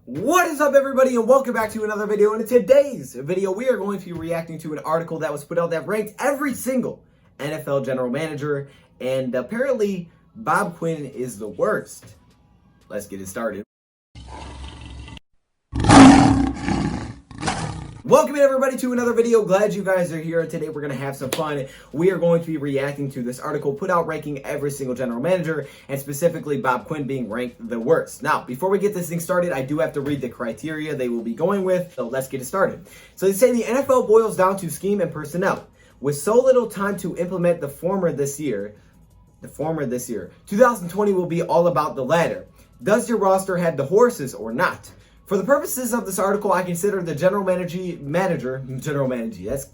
What is up, everybody, and welcome back to another video. And in today's video, we are going to be reacting to an article that was put out that ranked every single NFL general manager, and apparently Bob Quinn is the worst. Let's get it started. Welcome everybody to another video. Glad you guys are here. Today we're going to have some fun. We are going to be reacting to this article put out ranking every single general manager, and specifically Bob Quinn being ranked the worst. Now, before we get this thing started, I do have to read the criteria they will be going with, so let's get it started. So they say the NFL boils down to scheme and personnel. With so little time to implement the former this year, 2020 will be all about the latter. Does your roster have the horses or not? For the purposes of this article, I consider the general manager,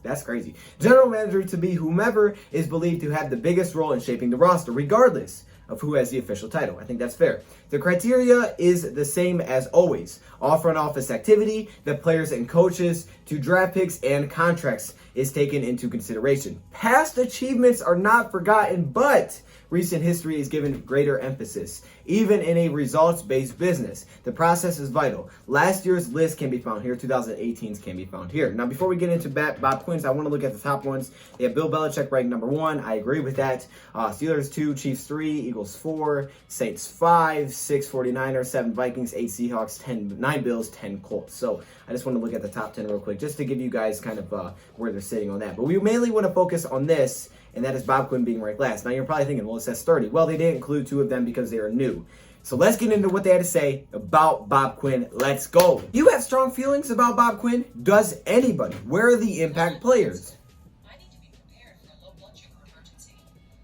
that's crazy. General manager to be whomever is believed to have the biggest role in shaping the roster, regardless of who has the official title. I think that's fair. The criteria is the same as always. All front office activity, the players and coaches, to draft picks and contracts is taken into consideration. Past achievements are not forgotten, but recent history is given greater emphasis. Even in a results-based business, the process is vital. Last year's list can be found here. 2018's can be found here. Now, before we get into Bob Quinn's, I want to look at the top ones. They have Bill Belichick ranked number 1. I agree with that. Steelers 2, Chiefs 3, Eagles 4, Saints 5, 6 49ers, 7 Vikings, 8 Seahawks, 9 Bills, 10 Colts. So I just want to look at the top 10 real quick, just to give you guys kind of where they're sitting on that. But we mainly want to focus on this, and that is Bob Quinn being ranked last. Now you're probably thinking, well, it says 30. Well, they did include 2 of them because they are new. So let's get into what they had to say about Bob Quinn. Let's go. You have strong feelings about Bob Quinn? Does anybody? Where are the impact players? I need to be prepared for a low blood sugar emergency.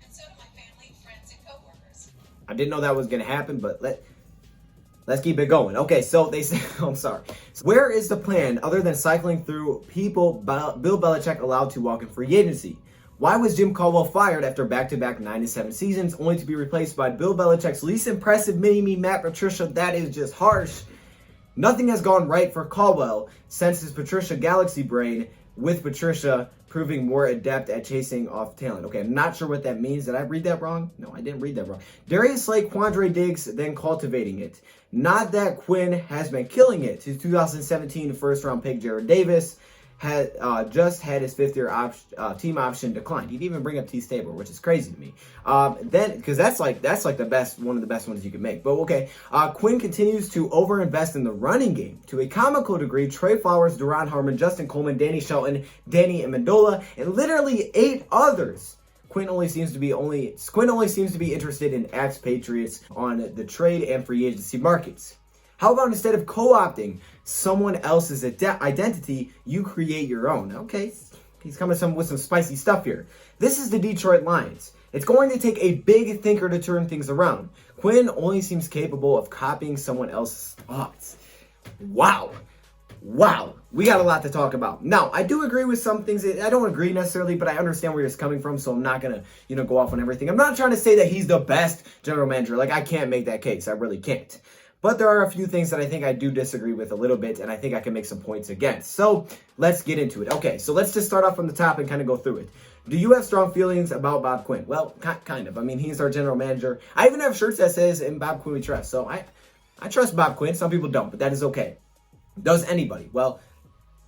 And so do my family, friends, and coworkers. I didn't know that was going to happen, but let's keep it going. Okay, so they say, I'm sorry. Where is the plan other than cycling through people Bill Belichick allowed to walk in free agency? Why was Jim Caldwell fired after back-to-back 9-7 seasons, only to be replaced by Bill Belichick's least impressive mini-me, Matt Patricia? That is just harsh. Nothing has gone right for Caldwell since his Patricia Galaxy brain, with Patricia proving more adept at chasing off talent. Okay, I'm not sure what that means. Did I read that wrong? No, I didn't read that wrong. Darius Slay, Quandre Diggs, then cultivating it. Not that Quinn has been killing it. His 2017 first-round pick, Jared Davis, had just had his 5th-year team option declined. He didn't even bring up T. Stabler, which is crazy to me. Then, because that's like the best, one of the best ones you can make. But okay, Quinn continues to overinvest in the running game to a comical degree. Trey Flowers, Duron Harmon, Justin Coleman, Danny Shelton, Danny Amendola, and literally 8 others. Quinn only seems to be interested in ExPatriots on the trade and free agency markets. How about instead of co-opting someone else's identity, you create your own? Okay, he's coming with some spicy stuff here. This is the Detroit Lions. It's going to take a big thinker to turn things around. Quinn only seems capable of copying someone else's thoughts. Wow. We got a lot to talk about. Now, I do agree with some things. I don't agree necessarily, but I understand where he's coming from, so I'm not going to, go off on everything. I'm not trying to say that he's the best general manager. Like, I can't make that case. I really can't. But there are a few things that I think I do disagree with a little bit, and I think I can make some points against. So let's get into it. Okay, so let's just start off from the top and kind of go through it. Do you have strong feelings about Bob Quinn? Well, kind of. I mean, he's our general manager. I even have shirts that says, "In Bob Quinn we trust." So I trust Bob Quinn. Some people don't, but that is okay. Does anybody? Well,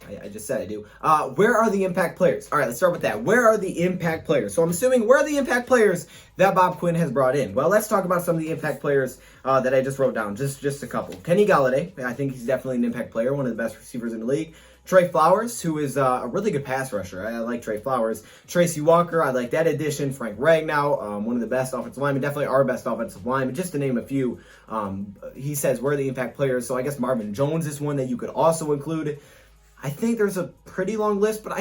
I just said I do. Where are the impact players? All right, let's start with that. Where are the impact players? So I'm assuming, where are the impact players that Bob Quinn has brought in? Well, let's talk about some of the impact players that I just wrote down. Just a couple. Kenny Golladay. I think he's definitely an impact player, one of the best receivers in the league. Trey Flowers, who is a really good pass rusher. I like Trey Flowers. Tracy Walker, I like that addition. Frank Ragnow, one of the best offensive linemen, definitely our best offensive lineman, just to name a few. He says, where are the impact players? So I guess Marvin Jones is one that you could also include. I think there's a pretty long list, but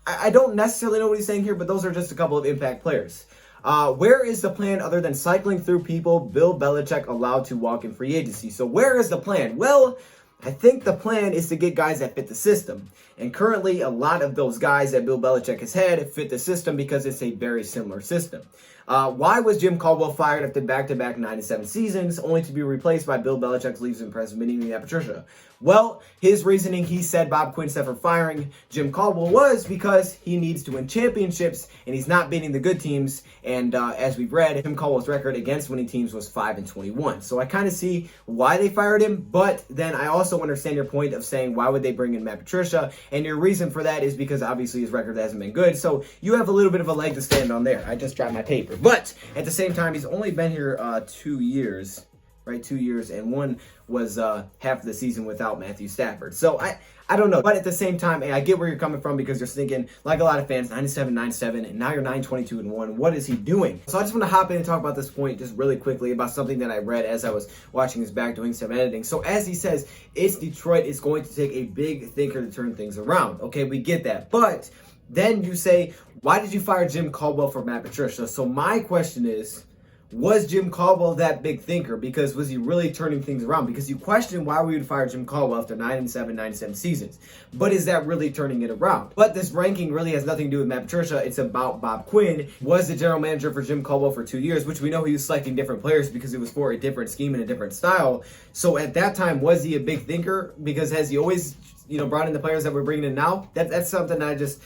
I don't necessarily know what he's saying here, but those are just a couple of impact players. Where is the plan other than cycling through people Bill Belichick allowed to walk in free agency? So where is the plan? Well, I think the plan is to get guys that fit the system. And currently, a lot of those guys that Bill Belichick has had fit the system because it's a very similar system. Why was Jim Caldwell fired after back-to-back 9-7 seasons, only to be replaced by Bill Belichick's leaves in president Matt Patricia? Well, his reasoning, he said Bob Quinn said for firing Jim Caldwell was because he needs to win championships and he's not beating the good teams. And as we've read, Jim Caldwell's record against winning teams was 5-21. So I kind of see why they fired him, but then I also understand your point of saying why would they bring in Matt Patricia? And your reason for that is because obviously his record hasn't been good. So you have a little bit of a leg to stand on there. I just dropped my paper. But at the same time, he's only been here 2 years. Right, 2 years, and one was half of the season without Matthew Stafford. So I don't know, but at the same time, I get where you're coming from because you're thinking, like a lot of fans, 9-7, and now you're 9-22-1. What is he doing? So I just want to hop in and talk about this point just really quickly about something that I read as I was watching this back doing some editing. So as he says, it's Detroit. It's going to take a big thinker to turn things around. Okay, we get that, but then you say, why did you fire Jim Caldwell for Matt Patricia? So my question is, was Jim Caldwell that big thinker? Because was he really turning things around? Because you question why we would fire Jim Caldwell after 9-7 seasons. But is that really turning it around? But this ranking really has nothing to do with Matt Patricia. It's about Bob Quinn. Was the general manager for Jim Caldwell for 2 years, which we know he was selecting different players because it was for a different scheme and a different style. So at that time, was he a big thinker? Because has he always brought in the players that we're bringing in now? That's something I'm just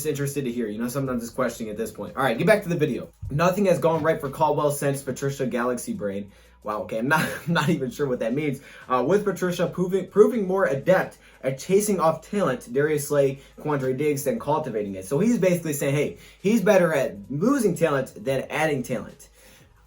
interested to hear. Something I'm just questioning at this point. All right, get back to the video. Nothing has gone right for Caldwell since Patricia Galaxy Brain. Wow, okay, I'm not even sure what that means. With Patricia proving more adept at chasing off talent, Darius Slay, Quandre Diggs, than cultivating it. So he's basically saying, hey, he's better at losing talent than adding talent.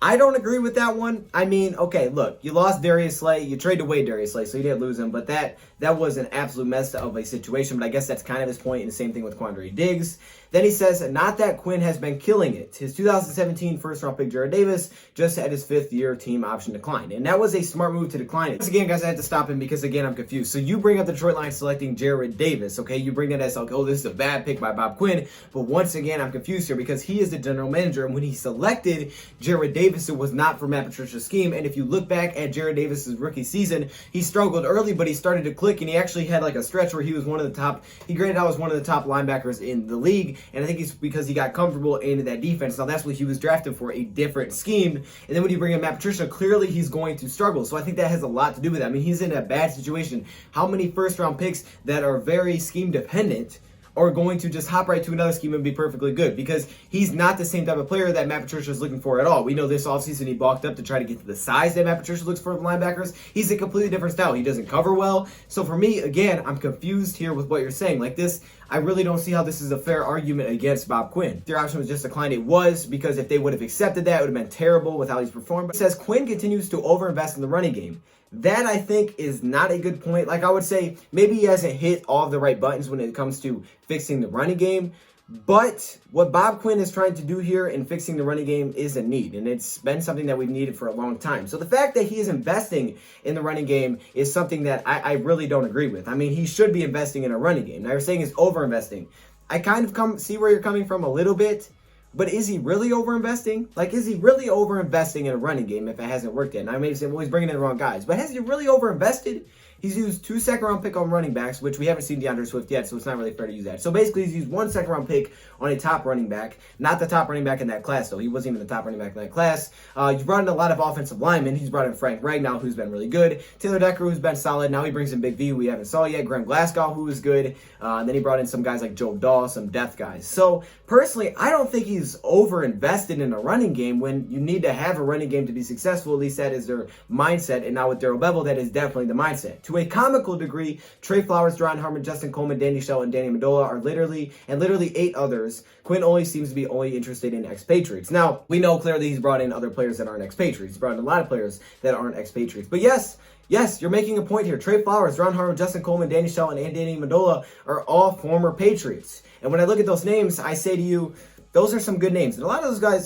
I don't agree with that one. I mean, okay, look, you lost Darius Slay. You traded away Darius Slay, so you didn't lose him. But that was an absolute mess of a situation. But I guess that's kind of his point. And the same thing with Quandre Diggs. Then he says, not that Quinn has been killing it. His 2017 first-round pick, Jarrad Davis, just had his fifth-year team option declined. And that was a smart move to decline it. Once again, guys, I had to stop him because, again, I'm confused. So you bring up the Detroit Lions selecting Jarrad Davis, okay? You bring that as, like, oh, this is a bad pick by Bob Quinn. But once again, I'm confused here because he is the general manager. And when he selected Jarrad Davis, it was not for Matt Patricia's scheme. And if you look back at Jarrad Davis's rookie season, he struggled early, but he started to click. And he actually had, like, a stretch where he was one of the top, he graded out as one of the top linebackers in the league. And I think it's because he got comfortable in that defense. Now, that's what he was drafted for, a different scheme. And then when you bring in Matt Patricia, clearly he's going to struggle. So I think that has a lot to do with it. I mean, he's in a bad situation. How many first-round picks that are very scheme-dependent are going to just hop right to another scheme and be perfectly good? Because he's not the same type of player that Matt Patricia is looking for at all. We know this offseason he bulked up to try to get to the size that Matt Patricia looks for the linebackers. He's a completely different style. He doesn't cover well. So for me, again, I'm confused here with what you're saying. Like this, I really don't see how this is a fair argument against Bob Quinn. Their option was just declined. It was, because if they would have accepted that, it would have been terrible with how he's performed. It says Quinn continues to overinvest in the running game. That, I think, is not a good point. Like, I would say maybe he hasn't hit all of the right buttons when it comes to fixing the running game. But what Bob Quinn is trying to do here in fixing the running game is a need, and it's been something that we've needed for a long time. So the fact that he is investing in the running game is something that I really don't agree with. I mean, he should be investing in a running game. Now, you're saying he's overinvesting. I kind of see where you're coming from a little bit. But is he really overinvesting? Like, is he really overinvesting in a running game if it hasn't worked yet? And I may say, well, he's bringing in the wrong guys. But has he really overinvested? He's used 2 second-round pick on running backs, which we haven't seen DeAndre Swift yet, so it's not really fair to use that. So basically, he's used 1 second-round pick on a top running back. Not the top running back in that class, though. He wasn't even the top running back in that class. He's brought in a lot of offensive linemen. He's brought in Frank Ragnow, who's been really good. Taylor Decker, who's been solid. Now he brings in Big V, who we haven't saw yet. Graham Glasgow, who is good. And then he brought in some guys like Joe Dahl, some depth guys. So personally, I don't think he's overinvested in a running game when you need to have a running game to be successful. At least that is their mindset. And now with Darrell Bevell, that is definitely the mindset. To a comical degree, Trey Flowers, Deron Harmon, Justin Coleman, Danny Shell, and Danny Amendola are literally 8 others. Quinn only seems to be interested in expatriates. Now, we know clearly he's brought in other players that aren't expatriates. He's brought in a lot of players that aren't expatriates. But yes, you're making a point here. Trey Flowers, Deron Harmon, Justin Coleman, Danny Shell, and Danny Amendola are all former Patriots. And when I look at those names, I say to you, those are some good names. And a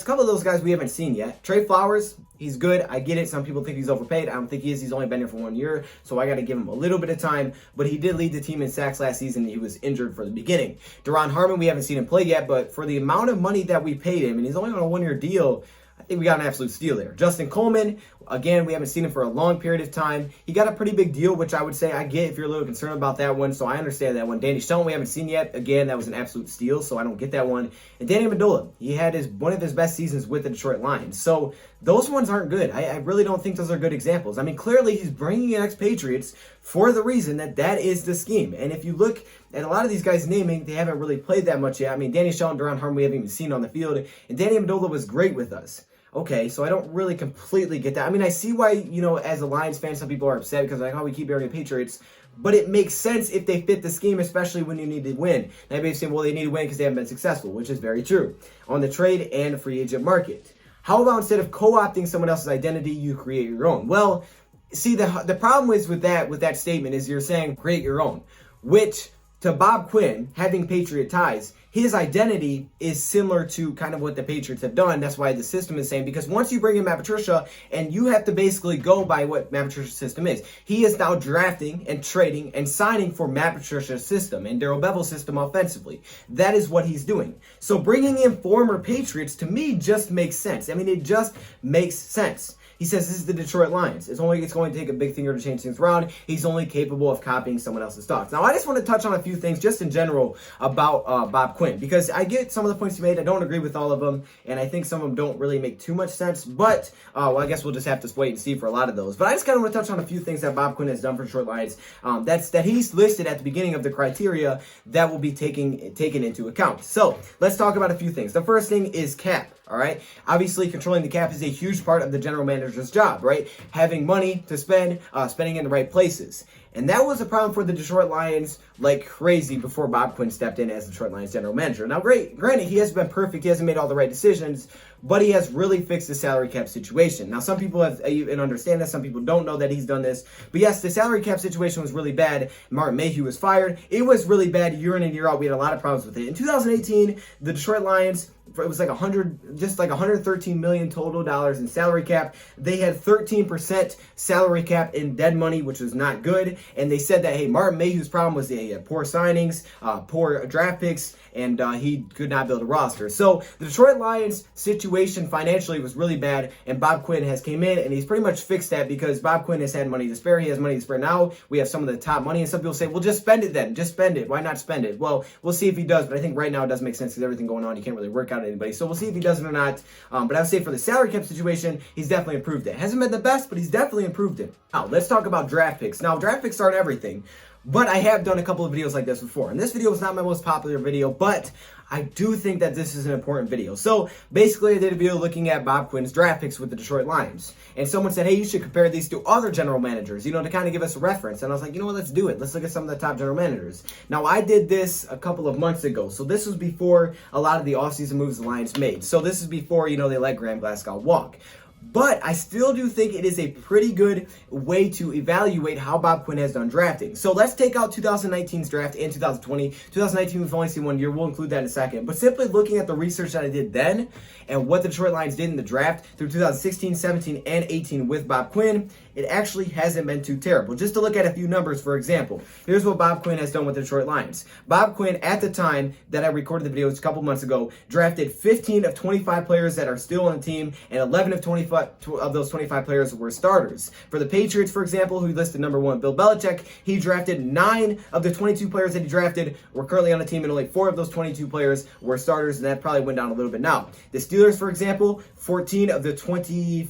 couple of those guys we haven't seen yet. Trey Flowers, he's good. I get it. Some people think he's overpaid. I don't think he is. He's only been here for 1 year, so I got to give him a little bit of time. But he did lead the team in sacks last season. He was injured for the beginning. Deron Harmon, we haven't seen him play yet, but for the amount of money that we paid him, and he's only on a 1-year deal, I think we got an absolute steal there. Justin Coleman, again, we haven't seen him for a long period of time. He got a pretty big deal, which I would say I get if you're a little concerned about that one, so I understand that one. Danny Shelton, we haven't seen yet. Again, that was an absolute steal, so I don't get that one. And Danny Amendola, he had one of his best seasons with the Detroit Lions. So those ones aren't good. I really don't think those are good examples. I mean, clearly he's bringing in expatriates for the reason that is the scheme. And if you look at a lot of these guys naming, they haven't really played that much yet. I mean, Danny Shelton, Duron Harmon, we haven't even seen on the field. And Danny Amendola was great with us. Okay, so I don't really completely get that. I mean, I see why, as a Lions fan, some people are upset because like, oh, we keep burying Patriots. But it makes sense if they fit the scheme, especially when you need to win. Now, you may be saying, well, they need to win because they haven't been successful, which is very true on the trade and free agent market. How about instead of co-opting someone else's identity, you create your own? Well, see, the problem is with that statement is you're saying create your own, which to Bob Quinn, having Patriot ties, his identity is similar to kind of what the Patriots have done. That's why the system is saying, because once you bring in Matt Patricia, and you have to basically go by what Matt Patricia's system is. He is now drafting and trading and signing for Matt Patricia's system and Darrell Bevell's system offensively. That is what he's doing. So bringing in former Patriots, to me, just makes sense. I mean, it just makes sense. He says this is the Detroit Lions. It's going to take a big finger to change things around. He's only capable of copying someone else's thoughts. Now, I just want to touch on a few things just in general about Bob Quinn, because I get some of the points he made. I don't agree with all of them, and I think some of them don't really make too much sense. But, I guess we'll just have to wait and see for a lot of those. But I just kind of want to touch on a few things that Bob Quinn has done for Detroit Lions that he's listed at the beginning of the criteria that will be taken into account. So, let's talk about a few things. The first thing is cap. All right. Obviously, controlling the cap is a huge part of the general manager's job, right? Having money to spend, spending in the right places. And that was a problem for the Detroit Lions like crazy before Bob Quinn stepped in as the Detroit Lions general manager. Now, granted, he hasn't been perfect. He hasn't made all the right decisions, but he has really fixed the salary cap situation. Now, some people have even understand this. Some people don't know that he's done this. But yes, the salary cap situation was really bad. Martin Mayhew was fired. It was really bad year in and year out. We had a lot of problems with it. In 2018, the Detroit Lions, it was like $113 million total dollars in salary cap. They had 13% salary cap in dead money, which was not good. And they said that, hey, Martin Mayhew's problem was that he had poor signings, poor draft picks, and he could not build a roster. So the Detroit Lions situation financially was really bad, and Bob Quinn has came in and he's pretty much fixed that because Bob Quinn has had money to spare. He has money to spare now. We have some of the top money, and some people say, well, just spend it then. Just spend it. Why not spend it? Well, we'll see if he does, but I think right now it doesn't make sense because everything going on, you can't really work out anybody. So we'll see if he does it or not. But I would say for the salary cap situation, he's definitely improved it. Hasn't been the best, but he's definitely improved it. Now, let's talk about draft picks. Now, draft picks aren't everything, but I have done a couple of videos like this before. And this video was not my most popular video, but I do think that this is an important video. So basically, I did a video looking at Bob Quinn's draft picks with the Detroit Lions. And someone said, hey, you should compare these to other general managers, to kind of give us a reference. And I was like, you know what, let's do it. Let's look at some of the top general managers. Now, I did this a couple of months ago. So this was before a lot of the offseason moves the Lions made. So this is before, they let Graham Glasgow walk. But I still do think it is a pretty good way to evaluate how Bob Quinn has done drafting. So let's take out 2019's draft and 2020. 2019, we've only seen 1 year. We'll include that in a second. But simply looking at the research that I did then and what the Detroit Lions did in the draft through 2016, 17, and 18 with Bob Quinn, it actually hasn't been too terrible. Just to look at a few numbers, for example, here's what Bob Quinn has done with the Detroit Lions. Bob Quinn, at the time that I recorded the video, a couple months ago, drafted 15 of 25 players that are still on the team, and 11 of those 25 players were starters. For the Patriots, for example, who listed number 1, Bill Belichick, he drafted 9 of the 22 players that he drafted were currently on the team, and only 4 of those 22 players were starters, and that probably went down a little bit now. The Steelers, for example, 14 of the 21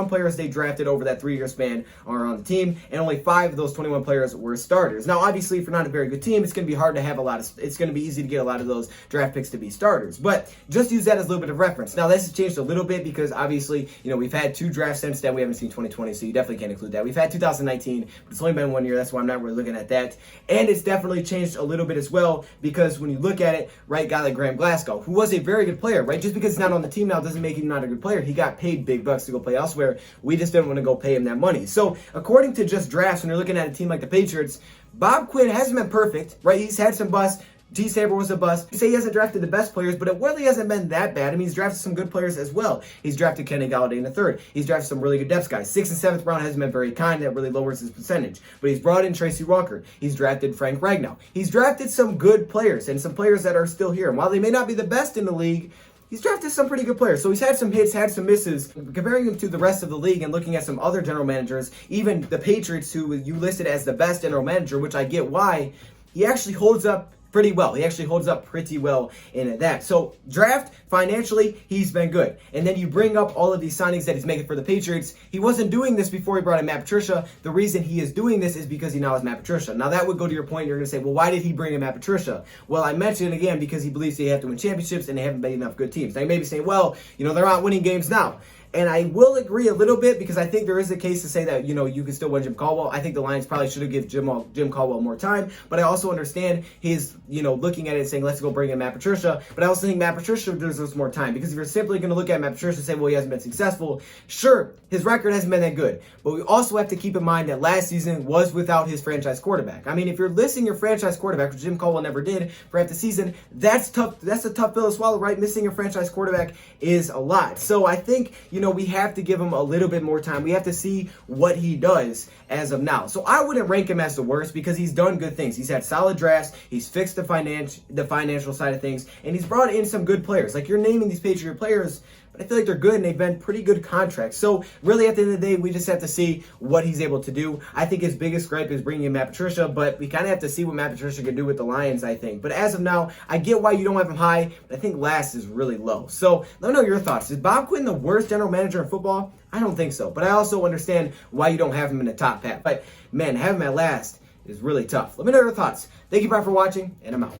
players they drafted over that 3-year span are on the team, and only 5 of those 21 players were starters. Now, obviously, if you're not a very good team, it's going to be hard to have it's going to be easy to get a lot of those draft picks to be starters, but just use that as a little bit of reference. Now, this has changed a little bit because obviously, we've had 2 drafts since then. We haven't seen 2020, so you definitely can't include that. We've had 2019, but it's only been 1 year. That's why I'm not really looking at that. And it's definitely changed a little bit as well because when you look at it, right, guy like Graham Glasgow, who was a very good player, right? Just because he's not on the team now doesn't make him not a good player. He got paid big bucks to go play elsewhere. We just didn't want to go pay him that money. So according to just drafts, when you're looking at a team like the Patriots, Bob Quinn hasn't been perfect, right? He's had some busts. T. Saber was a bust. You say he hasn't drafted the best players, but it really hasn't been that bad. I mean, he's drafted some good players as well. He's drafted Kenny Galladay in the 3rd. He's drafted some really good depth guys. 6th and 7th round hasn't been very kind. That really lowers his percentage. But he's brought in Tracy Walker. He's drafted Frank Ragnow. He's drafted some good players and some players that are still here. And while they may not be the best in the league, he's drafted some pretty good players. So he's had some hits, had some misses. Comparing him to the rest of the league and looking at some other general managers, even the Patriots, who you listed as the best general manager, which I get why, he actually holds up pretty well. He actually holds up pretty well in that. So draft, financially, he's been good. And then you bring up all of these signings that he's making for the Patriots. He wasn't doing this before he brought in Matt Patricia. The reason he is doing this is because he now has Matt Patricia. Now that would go to your point. You're going to say, well, why did he bring in Matt Patricia? Well, I mentioned it again because he believes they have to win championships and they haven't made enough good teams. Now you may be saying, well, they're not winning games now. And I will agree a little bit because I think there is a case to say that, you can still win Jim Caldwell. I think the Lions probably should have given Jim Caldwell more time. But I also understand his, looking at it and saying, let's go bring in Matt Patricia. But I also think Matt Patricia deserves more time because if you're simply going to look at Matt Patricia and say, well, he hasn't been successful, sure, his record hasn't been that good. But we also have to keep in mind that last season was without his franchise quarterback. I mean, if you're listing your franchise quarterback, which Jim Caldwell never did for half the season, that's tough. That's a tough pill to swallow, right? Missing your franchise quarterback is a lot. So I think, we have to give him a little bit more time. We have to see what he does as of now. So I wouldn't rank him as the worst because he's done good things. He's had solid drafts. He's fixed the financial side of things, and he's brought in some good players. Like, you're naming these Patriot players, but I feel like they're good and they've been pretty good contracts. So really at the end of the day, we just have to see what he's able to do. I think his biggest gripe is bringing in Matt Patricia, but we kind of have to see what Matt Patricia can do with the Lions, I think. But as of now, I get why you don't have him high, but I think last is really low. So let me know your thoughts. Is Bob Quinn the worst general manager in football? I don't think so, but I also understand why you don't have him in the top half. But man, having him at last is really tough. Let me know your thoughts. Thank you, Brian, for watching, and I'm out.